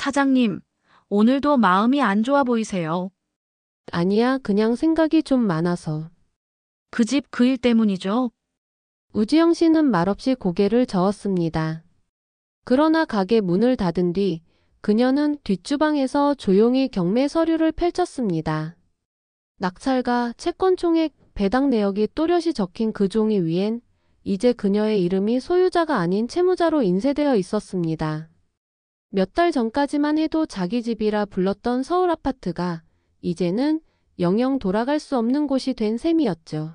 사장님, 오늘도 마음이 안 좋아 보이세요. 아니야, 그냥 생각이 좀 많아서. 그 집 그 일 때문이죠. 우지영 씨는 말없이 고개를 저었습니다. 그러나 가게 문을 닫은 뒤 그녀는 뒷주방에서 조용히 경매 서류를 펼쳤습니다. 낙찰가, 채권총액, 배당 내역이 또렷이 적힌 그 종이 위엔 이제 그녀의 이름이 소유자가 아닌 채무자로 인쇄되어 있었습니다. 몇 달 전까지만 해도 자기 집이라 불렀던 서울 아파트가 이제는 영영 돌아갈 수 없는 곳이 된 셈이었죠.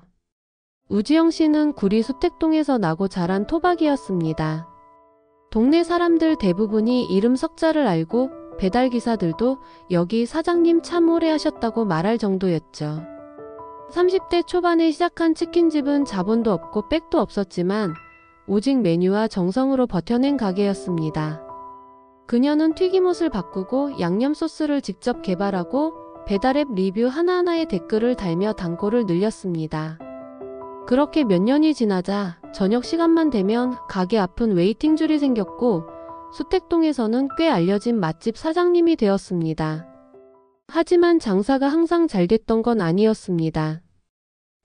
우지영 씨는 구리 수택동에서 나고 자란 토박이였습니다. 동네 사람들 대부분이 이름 석자를 알고 배달기사들도 여기 사장님 참 오래 하셨다고 말할 정도였죠. 30대 초반에 시작한 치킨집은 자본도 없고 백도 없었지만 오직 메뉴와 정성으로 버텨낸 가게였습니다. 그녀는 튀김옷을 바꾸고 양념 소스를 직접 개발하고 배달앱 리뷰 하나하나에 댓글을 달며 단골을 늘렸습니다. 그렇게 몇 년이 지나자 저녁 시간만 되면 가게 앞은 웨이팅 줄이 생겼고 수택동에서는 꽤 알려진 맛집 사장님이 되었습니다. 하지만 장사가 항상 잘 됐던 건 아니었습니다.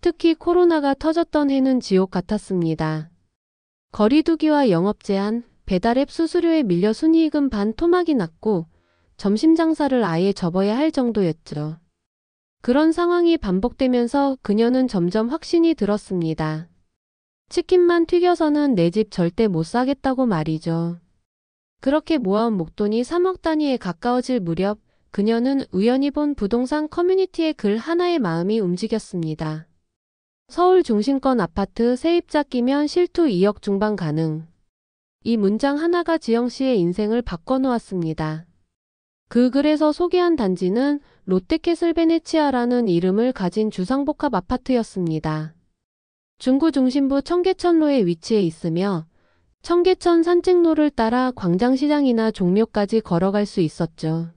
특히 코로나가 터졌던 해는 지옥 같았습니다. 거리두기와 영업 제한, 배달앱 수수료에 밀려 순이익은 반 토막이 났고 점심 장사를 아예 접어야 할 정도였죠. 그런 상황이 반복되면서 그녀는 점점 확신이 들었습니다. 치킨만 튀겨서는 내 집 절대 못 사겠다고 말이죠. 그렇게 모아온 목돈이 3억 단위에 가까워질 무렵 그녀는 우연히 본 부동산 커뮤니티의 글 하나에 마음이 움직였습니다. 서울 중심권 아파트 세입자 끼면 실투 2억 중반 가능. 이 문장 하나가 지영 씨의 인생을 바꿔놓았습니다. 그 글에서 소개한 단지는 롯데캐슬 베네치아라는 이름을 가진 주상복합 아파트였습니다. 중구 중심부 청계천로에 위치해 있으며 청계천 산책로를 따라 광장시장이나 종묘까지 걸어갈 수 있었죠.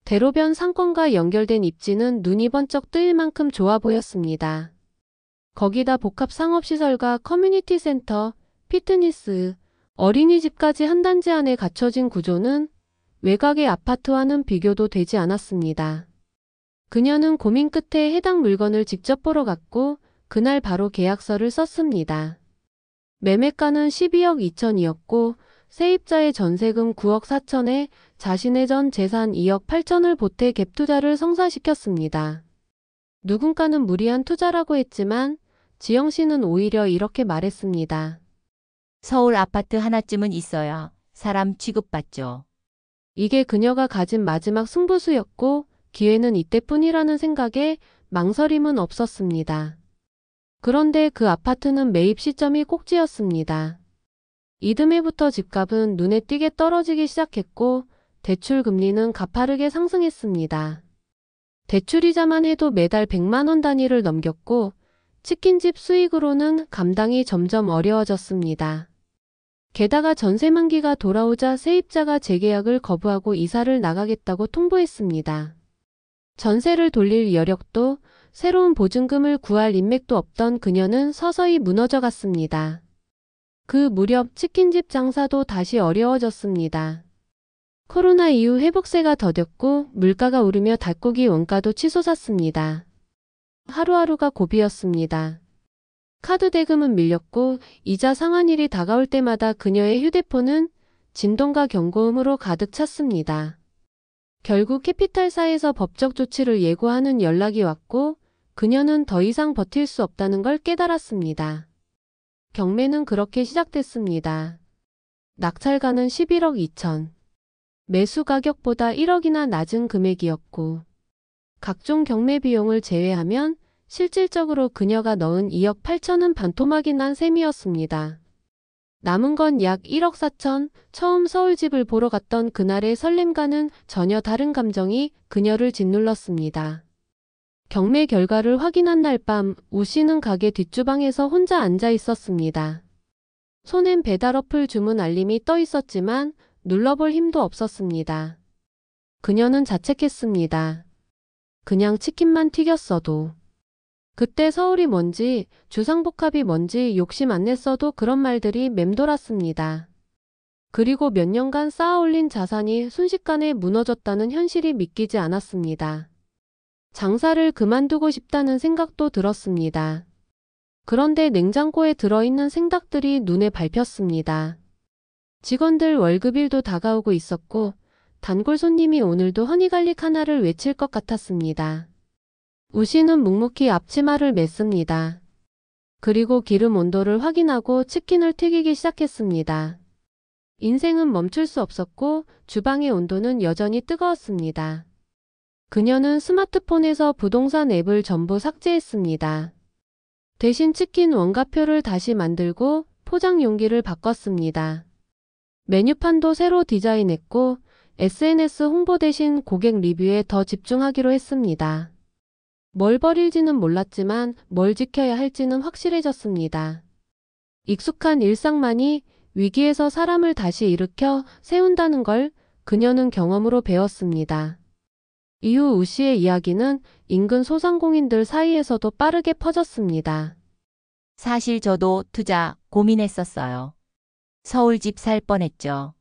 대로변 상권과 연결된 입지는 눈이 번쩍 뜨일 만큼 좋아 보였습니다. 거기다 복합 상업시설과 커뮤니티 센터, 피트니스, 어린이집까지 한 단지 안에 갖춰진 구조는 외곽의 아파트와는 비교도 되지 않았습니다. 그녀는 고민 끝에 해당 물건을 직접 보러 갔고 그날 바로 계약서를 썼습니다. 매매가는 12억 2천이었고 세입자의 전세금 9억 4천에 자신의 전 재산 2억 8천을 보태 갭 투자를 성사시켰습니다. 누군가는 무리한 투자라고 했지만 지영 씨는 오히려 이렇게 말했습니다. 서울 아파트 하나쯤은 있어야 사람 취급받죠. 이게 그녀가 가진 마지막 승부수였고 기회는 이때뿐이라는 생각에 망설임은 없었습니다. 그런데 그 아파트는 매입 시점이 꼭지였습니다. 이듬해부터 집값은 눈에 띄게 떨어지기 시작했고 대출 금리는 가파르게 상승했습니다. 대출이자만 해도 매달 100만 원 단위를 넘겼고 치킨집 수익으로는 감당이 점점 어려워졌습니다. 게다가 전세 만기가 돌아오자 세입자가 재계약을 거부하고 이사를 나가겠다고 통보했습니다. 전세를 돌릴 여력도 새로운 보증금을 구할 인맥도 없던 그녀는 서서히 무너져 갔습니다. 그 무렵 치킨집 장사도 다시 어려워졌습니다. 코로나 이후 회복세가 더뎠고 물가가 오르며 닭고기 원가도 치솟았습니다. 하루하루가 고비였습니다. 카드 대금은 밀렸고 이자 상환일이 다가올 때마다 그녀의 휴대폰은 진동과 경고음으로 가득 찼습니다. 결국 캐피탈사에서 법적 조치를 예고하는 연락이 왔고 그녀는 더 이상 버틸 수 없다는 걸 깨달았습니다. 경매는 그렇게 시작됐습니다. 낙찰가는 11억 2천. 매수 가격보다 1억이나 낮은 금액이었고 각종 경매 비용을 제외하면 실질적으로 그녀가 넣은 2억 8천은 반토막이 난 셈이었습니다. 남은 건 약 1억 4천. 처음 서울집을 보러 갔던 그날의 설렘과는 전혀 다른 감정이 그녀를 짓눌렀습니다. 경매 결과를 확인한 날 밤 우 씨는 가게 뒷주방에서 혼자 앉아 있었습니다. 손엔 배달 어플 주문 알림이 떠 있었지만 눌러볼 힘도 없었습니다. 그녀는 자책했습니다. 그냥 치킨만 튀겼어도. 그때 서울이 뭔지 주상복합이 뭔지 욕심 안 냈어도 그런 말들이 맴돌았습니다. 그리고 몇 년간 쌓아올린 자산이 순식간에 무너졌다는 현실이 믿기지 않았습니다. 장사를 그만두고 싶다는 생각도 들었습니다. 그런데 냉장고에 들어있는 생닭들이 눈에 밟혔습니다. 직원들 월급일도 다가오고 있었고 단골 손님이 오늘도 허니갈릭 하나를 외칠 것 같았습니다. 우씨는 묵묵히 앞치마를 맸습니다. 그리고 기름 온도를 확인하고 치킨을 튀기기 시작했습니다. 인생은 멈출 수 없었고 주방의 온도는 여전히 뜨거웠습니다. 그녀는 스마트폰에서 부동산 앱을 전부 삭제했습니다. 대신 치킨 원가표를 다시 만들고 포장 용기를 바꿨습니다. 메뉴판도 새로 디자인했고 SNS 홍보 대신 고객 리뷰에 더 집중하기로 했습니다. 뭘 버릴지는 몰랐지만 뭘 지켜야 할지는 확실해졌습니다. 익숙한 일상만이 위기에서 사람을 다시 일으켜 세운다는 걸 그녀는 경험으로 배웠습니다. 이후 우씨의 이야기는 인근 소상공인들 사이에서도 빠르게 퍼졌습니다. 사실 저도 투자 고민했었어요. 서울 집 살 뻔했죠.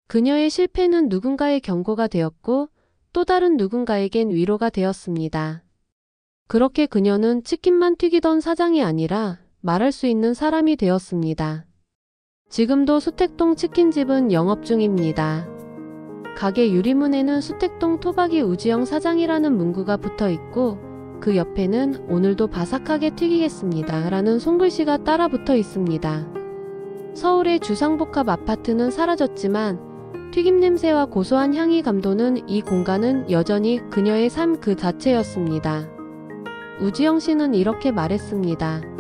그녀의 실패는 누군가의 경고가 되었고 또 다른 누군가에겐 위로가 되었습니다. 그렇게 그녀는 치킨만 튀기던 사장이 아니라 말할 수 있는 사람이 되었습니다. 지금도 수택동 치킨집은 영업 중입니다. 가게 유리문에는 수택동 토박이 우지영 사장이라는 문구가 붙어 있고 그 옆에는 오늘도 바삭하게 튀기겠습니다 라는 손글씨가 따라 붙어 있습니다. 서울의 주상복합 아파트는 사라졌지만 튀김 냄새와 고소한 향이 감도는 이 공간은 여전히 그녀의 삶 그 자체였습니다. 우지영 씨는 이렇게 말했습니다.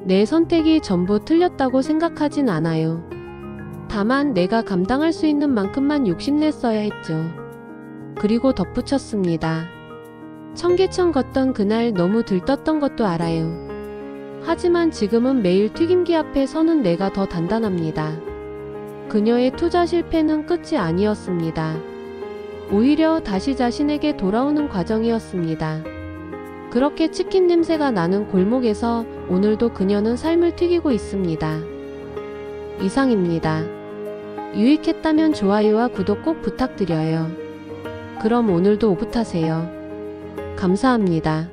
내 선택이 전부 틀렸다고 생각하진 않아요. 다만 내가 감당할 수 있는 만큼만 욕심냈어야 했죠. 그리고 덧붙였습니다. 청계천 걷던 그날 너무 들떴던 것도 알아요. 하지만 지금은 매일 튀김기 앞에 서는 내가 더 단단합니다. 그녀의 투자 실패는 끝이 아니었습니다. 오히려 다시 자신에게 돌아오는 과정이었습니다. 그렇게 치킨 냄새가 나는 골목에서 오늘도 그녀는 삶을 튀기고 있습니다. 이상입니다. 유익했다면 좋아요와 구독 꼭 부탁드려요. 그럼 오늘도 오붓하세요. 감사합니다.